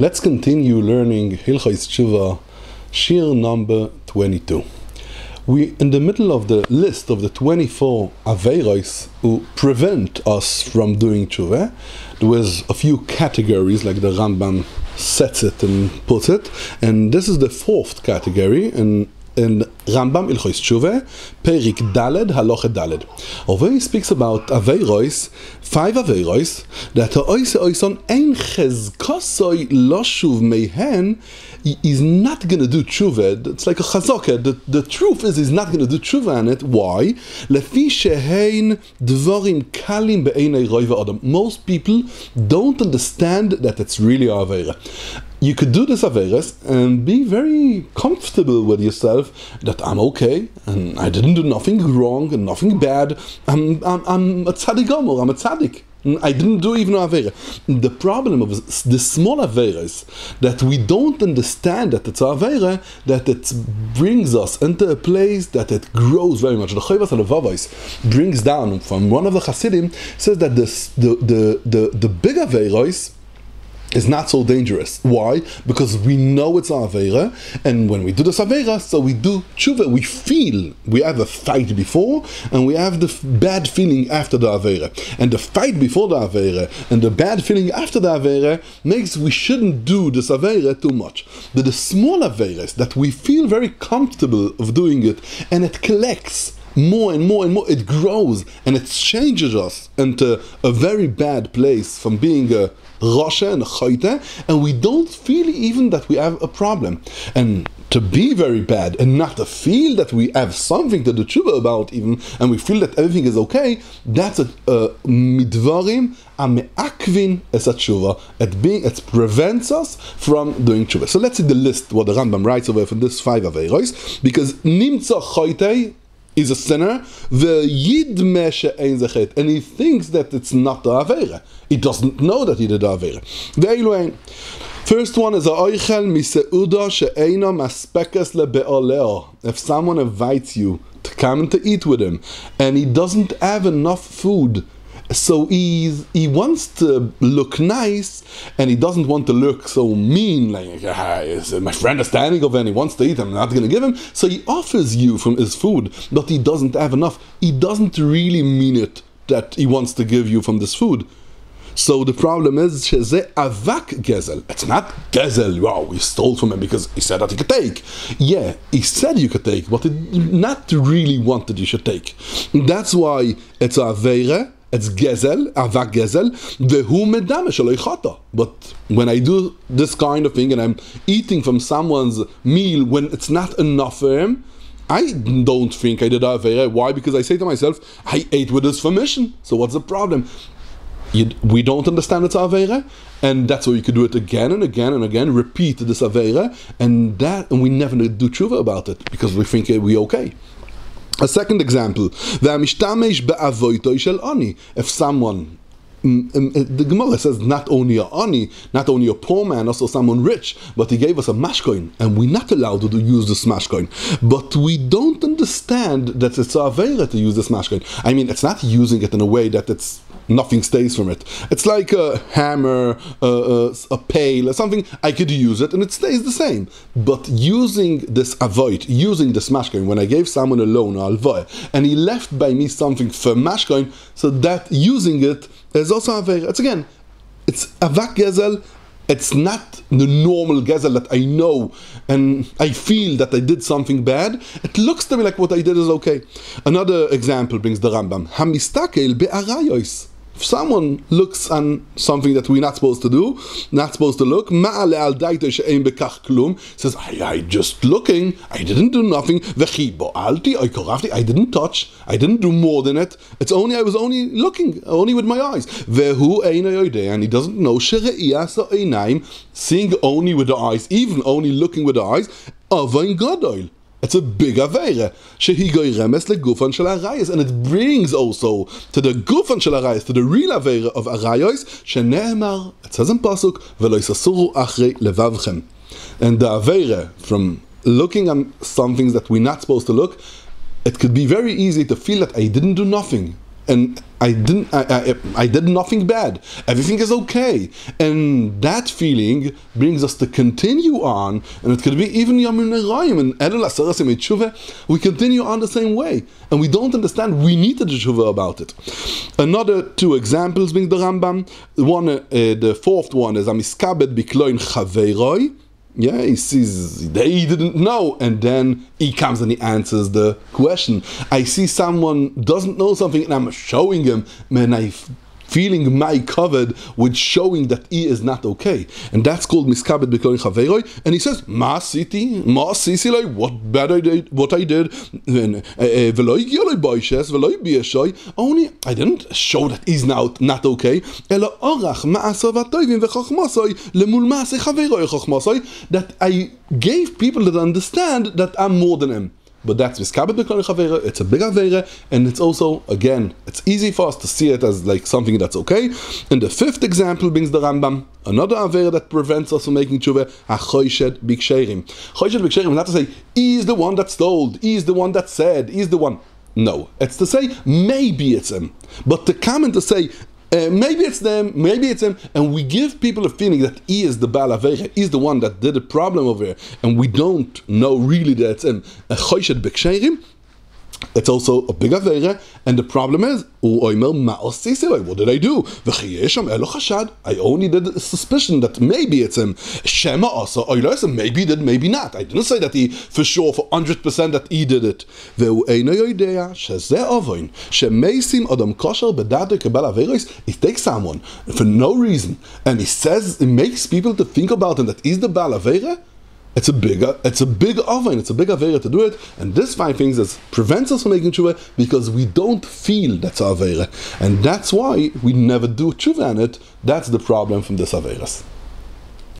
Let's continue learning Hilchot Teshuvah, Shir number 22. We in the middle of the list of the 24 aveiros who prevent us from doing Teshuvah. There was a few categories, like the Rambam sets it and puts it, and this is the fourth category in Rambam Hilchot Teshuvah, Perik Daled, Halacha Daled. Although he speaks about aveiros, 5 aveiros, that oison ein chezkasoi loshuv mehen, he's not going to do Teshuvah. It's like a chazaka. The truth is he's not going to do Teshuvah on it. Why? Lefi shehein dvarim kalim be'einei roi v'adam. Most people don't understand that it's really aveira. You could do this aveiros and be very comfortable with yourself that I'm okay and I didn't do nothing wrong and nothing bad. I'm a tzaddik gomor, I'm a tzaddik. I didn't do even an aveira. The problem of the small aveiros that we don't understand that it's an aveira, that it brings us into a place that it grows very much. The Chovas HaLevavos brings down from one of the Hasidim, says that the big aveiros is not so dangerous. Why? Because we know it's an aveira, and when we do this aveira, so we do Teshuvah, we feel we have a fight before, and we have the bad feeling after the aveira. And the fight before the aveira and the bad feeling after the aveira makes we shouldn't do this aveira too much. But the small aveiras that we feel very comfortable of doing it, and it collects more and more and more, it grows and it changes us into a very bad place from being a Rasha and a Chayte, and we don't feel even that we have a problem. And to be very bad and not to feel that we have something to do Teshuvah about even, and we feel that everything is okay, that's a midvarim ame'akvin es Teshuvah. It prevents us from doing Teshuvah. So let's see the list, what the Rambam writes over from this 5 aveiros, because nimtza Chayte is a sinner, and he thinks that it's not the aveira. He doesn't know that he did the aveira. First one is a oichel miseuda she'eina maspekes lebe'oleo. If someone invites you to come to eat with him, and he doesn't have enough food, so he wants to look nice, and he doesn't want to look so mean, like my friend is standing over and he wants to eat, I'm not going to give him. So he offers you from his food, but he doesn't have enough. He doesn't really mean it that he wants to give you from this food. So the problem is, avak gezel. It's not gezel, wow, we stole from him because he said that he could take. Yeah, he said you could take, but he not really wanted you should take. That's why it's aveira. It's gezel, avak gezel, vehu medame shelo chata. But when I do this kind of thing and I'm eating from someone's meal when it's not enough for him, I don't think I did aveira. Why? Because I say to myself, I ate with his permission. So what's the problem? We don't understand it's aveira, and that's why you could do it again and again and again, repeat this aveira, and we never do Teshuvah about it because we think we're okay. A second example, if someone, the Gemara says not only a ani, not only a poor man, also someone rich, but he gave us a mashkoin, and we're not allowed to use this mashkoin. But we don't understand that it's a aveira to use this mashkoin. I mean, it's not using it in a way that nothing stays from it. It's like a hammer, a pail, or something. I could use it and it stays the same. But using this avoid, using this mashkoin, when I gave someone a loan or alvoy, and he left by me something for mashkoin, so that using it is also aveira. It's avak gezel. It's not the normal gezel that I know and I feel that I did something bad. It looks to me like what I did is okay. Another example brings the Rambam. Hamistakel be'arayos. If someone looks on something that we're not supposed to do, not supposed to look, says, I just looking, I didn't do nothing, I didn't touch, I didn't do more than it, I was only looking, only with my eyes. And he doesn't know, seeing only with the eyes, even only looking with the eyes, it's a big aveira. And it brings also to the gufan shel arayos, to the real aveira of arayos, shene'emar, it says in pasuk, v'lo yisasuru achrei levavchem. And the aveira from looking at some things that we're not supposed to look, it could be very easy to feel that I didn't do nothing. And I did nothing bad. Everything is okay. And that feeling brings us to continue on, and it could be even Yom Kippur and Elul Asaras and Teshuvah. We continue on the same way, and we don't understand we need to do Teshuvah about it. Another two examples being the Rambam. The fourth one is Amiskabed Bikloin Chaveiroi. Yeah, he sees they didn't know, and then he comes and he answers the question. I see someone doesn't know something, and I'm showing him, man, feeling my covered with showing that he is not okay, and that's called miskabed b'kol chaveroi. And he says, "Ma siti, what bad I did, what I did. Only I didn't show that he's now not okay. That I gave people that understand that I'm more than him." But that's miskabed b'kol chaveira. It's a big aveira, and it's also, again, it's easy for us to see it as like something that's okay. And the fifth example brings the Rambam, another aveira that prevents us from making tshuva, ha'choished b'ksherim. Choished b'ksherim is not to say he's the one that stole, he's the one that said, he's the one. No, it's to say maybe it's him, but to come and to say maybe it's them, maybe it's him, and we give people a feeling that he is the Baal Aveira, he's the one that did the problem over here, and we don't know really that it's him. It's also a big Aveira, and the problem is, what did I do? I only did a suspicion that maybe it's him. Maybe he did, maybe not. I didn't say that he, for sure, for 100% that he did it. He takes someone for no reason, and he makes people to think about him that he's the Baal Aveira. It's a big oven, it's a big aveira to do it, and this 5 things prevents us from making tshuva because we don't feel that's aveira, and that's why we never do tshuva on it. That's the problem from this aveiras.